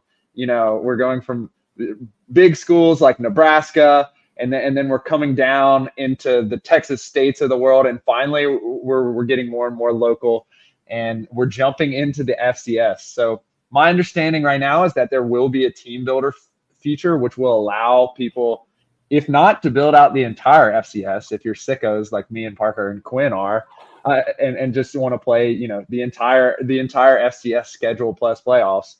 big schools like Nebraska, and then we're coming down into the Texas states of the world, and finally we're getting more and more local, and we're jumping into the FCS. So my understanding right now is that there will be a team builder feature, which will allow people, if not to build out the entire FCS, if you're sickos like me and Parker and Quinn are, and just want to play, you know, the entire FCS schedule plus playoffs,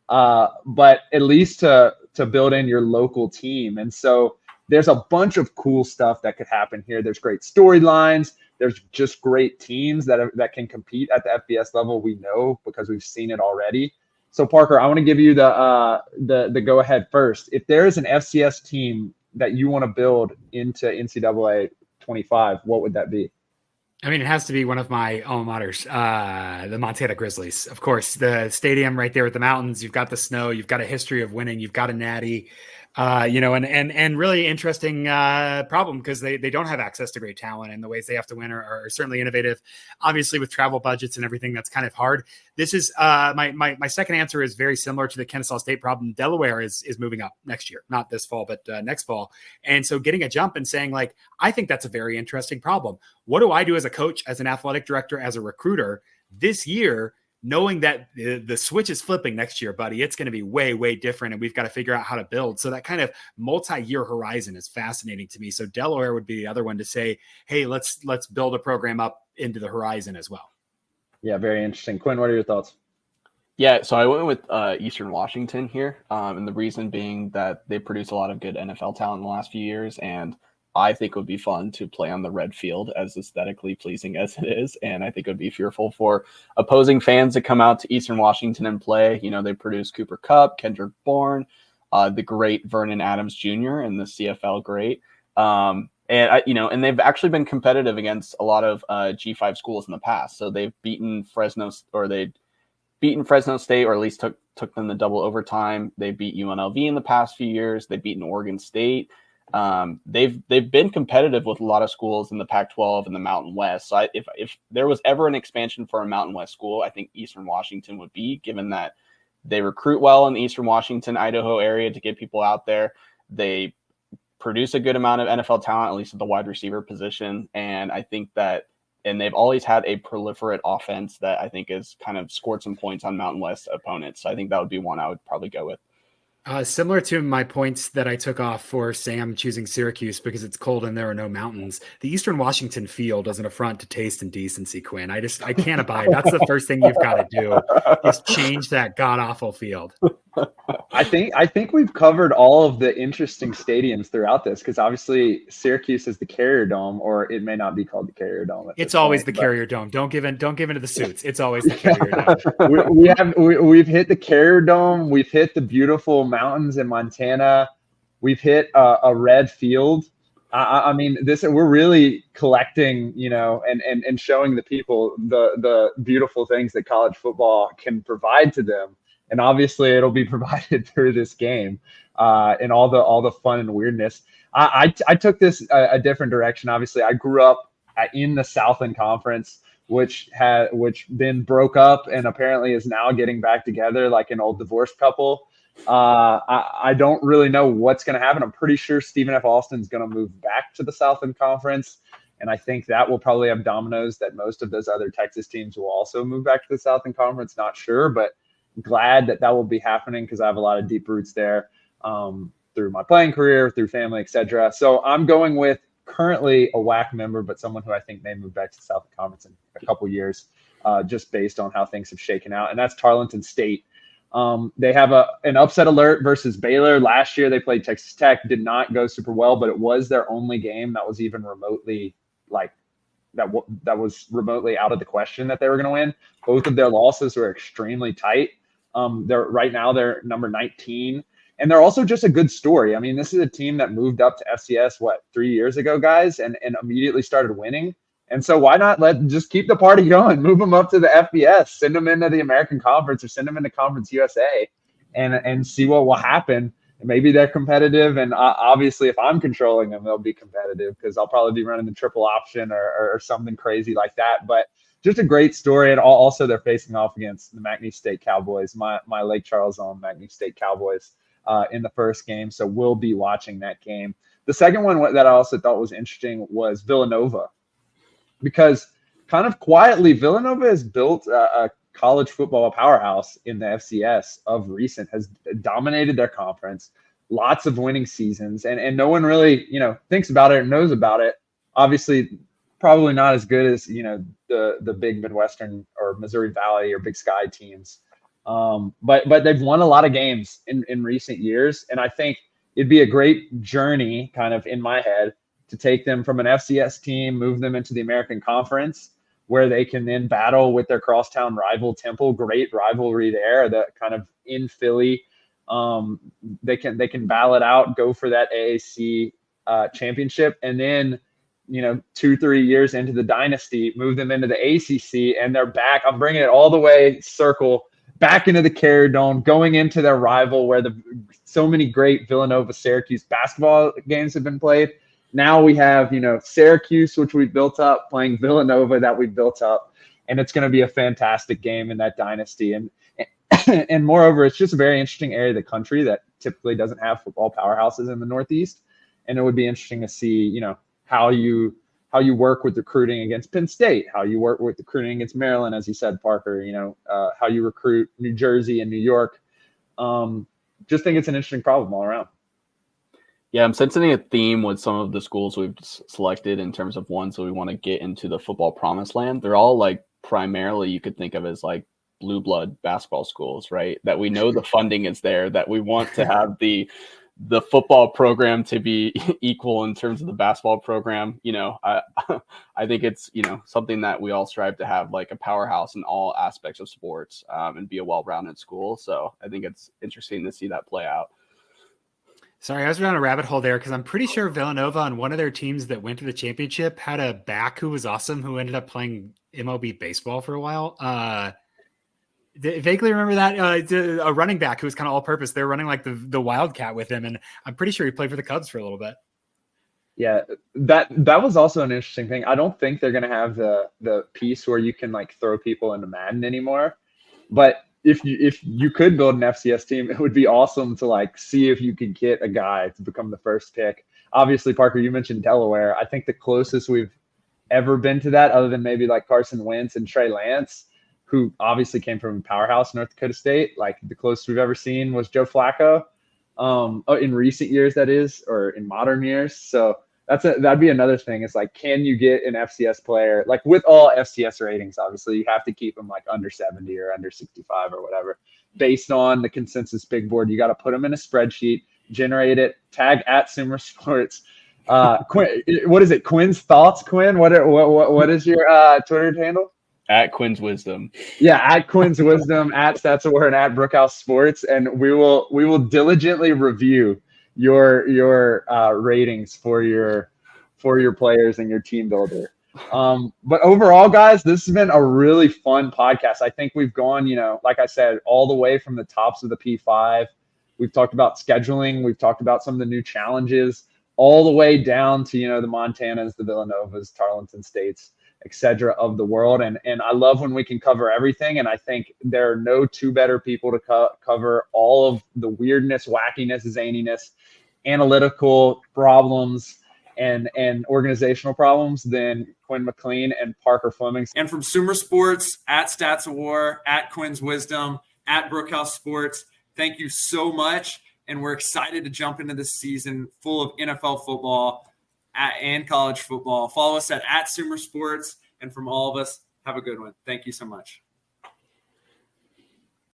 but at least to build in your local team. And so there's a bunch of cool stuff that could happen here. There's great storylines. There's just great teams that can compete at the FBS level. We know because we've seen it already. So Parker, I want to give you the go ahead first. If there is an FCS team that you want to build into NCAA 25, what would that be? I mean, it has to be one of my alma maters, the Montana Grizzlies. Of course, the stadium right there with the mountains. You've got the snow. You've got a history of winning. You've got a natty. And really interesting problem because they don't have access to great talent, and the ways they have to win are certainly innovative. Obviously, with travel budgets and everything, that's kind of hard. This is my second answer is very similar to the Kennesaw State problem. Delaware is moving up next year, not this fall, but next fall. And so getting a jump and saying, like, I think that's a very interesting problem. What do I do as a coach, as an athletic director, as a recruiter this year, knowing that the switch is flipping next year, buddy? It's going to be way, way different, and we've got to figure out how to build. So that kind of multi-year horizon is fascinating to me. So Delaware would be the other one to say, hey, let's build a program up into the horizon as well. Yeah, very interesting. Quinn, what are your thoughts? Yeah, so I went with Eastern Washington here, and the reason being that they produce a lot of good NFL talent in the last few years, and I think it would be fun to play on the red field, as aesthetically pleasing as it is, and I think it would be fearful for opposing fans to come out to Eastern Washington and play. You know, they produce Cooper Kupp, Kendrick Bourne, the great Vernon Adams Jr., and the CFL great. And they've actually been competitive against a lot of G5 schools in the past. So they've beaten Fresno State, or at least took them to double overtime. They beat UNLV in the past few years. They've beaten Oregon State. They've been competitive with a lot of schools in the Pac-12 and the Mountain West. So if there was ever an expansion for a Mountain West school, I think Eastern Washington would be, given that they recruit well in the Eastern Washington, Idaho area to get people out there. They produce a good amount of NFL talent, at least at the wide receiver position. And I think that, and they've always had a proliferate offense that I think has kind of scored some points on Mountain West opponents. So I think that would be one I would probably go with. Similar to my points that I took off for Sam choosing Syracuse because it's cold and there are no mountains, the Eastern Washington field is an affront to taste and decency, Quinn. I can't abide. That's the first thing you've got to do is change that god-awful field. I think we've covered all of the interesting stadiums throughout this, because obviously Syracuse is the Carrier Dome, or it may not be called the Carrier Dome. It's always the Carrier Dome. Don't give into the suits. It's always the Carrier Dome. We've hit the Carrier Dome. We've hit the beautiful mountains in Montana. We've hit a red field. I mean, we're really collecting, and showing the people the beautiful things that college football can provide to them. And obviously it'll be provided through this game, and all the fun and weirdness. I took this a different direction. Obviously, I grew up in the Southland Conference, which then broke up and apparently is now getting back together like an old divorced couple. I don't really know what's going to happen. I'm pretty sure Stephen F. Austin's going to move back to the Southland Conference, and I think that will probably have dominoes that most of those other Texas teams will also move back to the Southland Conference. Not sure, but glad that will be happening because I have a lot of deep roots there, through my playing career, through family, etc. So I'm going with currently a WAC member, but someone who I think may move back to the Southland Conference in a couple years, just based on how things have shaken out, and that's Tarleton State. They have an upset alert versus Baylor. Last year they played Texas Tech, did not go super well, but it was their only game that was even remotely that was remotely out of the question that they were going to win. Both of their losses were extremely tight. They're number 19, and they're also just a good story. I mean, this is a team that moved up to FCS 3 years ago, guys, and immediately started winning. And so why not just keep the party going, move them up to the FBS, send them into the American Conference or send them into Conference USA, and see what will happen. And maybe they're competitive, and obviously if I'm controlling them, they'll be competitive because I'll probably be running the triple option or something crazy like that. But just a great story. And also they're facing off against the McNeese State Cowboys, my Lake Charles own McNeese State Cowboys, in the first game. So we'll be watching that game. The second one that I also thought was interesting was Villanova, because kind of quietly Villanova has built a college football powerhouse in the FCS of recent, has dominated their conference, lots of winning seasons, and no one really, thinks about it or knows about it. Obviously, probably not as good as, the big Midwestern or Missouri Valley or Big Sky teams. But they've won a lot of games in recent years. And I think it'd be a great journey kind of in my head to take them from an FCS team, move them into the American Conference, where they can then battle with their crosstown rival Temple. Great rivalry there, that kind of in Philly. They can battle it out, go for that AAC championship, and then 2-3 years into the dynasty, move them into the ACC, and they're back. I'm bringing it all the way circle back into the Carrier Dome, going into their rival where so many great Villanova-Syracuse basketball games have been played. Now we have, Syracuse, which we built up, playing Villanova that we built up, and it's going to be a fantastic game in that dynasty. And moreover, it's just a very interesting area of the country that typically doesn't have football powerhouses in the Northeast, and it would be interesting to see, how you work with recruiting against Penn State, how you work with recruiting against Maryland, as you said, Parker, how you recruit New Jersey and New York. Just think it's an interesting problem all around. Yeah, I'm sensing a theme with some of the schools we've selected in terms of ones that we want to get into the football promised land. They're all primarily you could think of as blue blood basketball schools, right? That we know the funding is there, that we want to have the football program to be equal in terms of the basketball program. I think it's, something that we all strive to have, like a powerhouse in all aspects of sports, and be a well-rounded school. So I think it's interesting to see that play out. Sorry, I was around a rabbit hole there because I'm pretty sure Villanova on one of their teams that went to the championship had a back who was awesome, who ended up playing MLB baseball for a while. Vaguely remember that a running back who was kind of all purpose. They were running like the Wildcat with him. And I'm pretty sure he played for the Cubs for a little bit. Yeah, that was also an interesting thing. I don't think they're going to have the piece where you can like throw people into Madden anymore. But if you could build an FCS team, it would be awesome to like see if you could get a guy to become the first pick. Obviously, Parker, you mentioned Delaware. I think the closest we've ever been to that, other than maybe like Carson Wentz and Trey Lance, who obviously came from powerhouse North Dakota State, like the closest we've ever seen was Joe Flacco, in recent years, that is, or in modern years. So that'd be another thing. Is like, can you get an FCS player, like with all FCS ratings, obviously you have to keep them like under 70 or under 65 or whatever, based on the consensus big board. You got to put them in a spreadsheet, generate it, tag @Sumer Sports. Quinn, what is it? Quinn's thoughts, Quinn? What is your Twitter handle? @Quinn's Wisdom. Yeah, @Quinn's Wisdom, @StatsAware, and @Bruchhaus Sports, and we will diligently review your ratings for your players and your team builder. But overall, guys, this has been a really fun podcast. I think we've gone, like I said, all the way from the tops of the P5. We've talked about scheduling. We've talked about some of the new challenges, all the way down to, the Montanas, the Villanovas, Tarleton States, etc. of the world. And I love when we can cover everything. And I think there are no two better people to cover all of the weirdness, wackiness, zaniness, analytical problems, and organizational problems than Quinn MacLean and Parker Fleming. And from Sumer Sports, @StatsAware, @Quinn's Wisdom, @Bruchhaus Sports, thank you so much. And we're excited to jump into this season full of NFL football and college football. Follow us @Sumer Sports. And from all of us, have a good one. Thank you so much.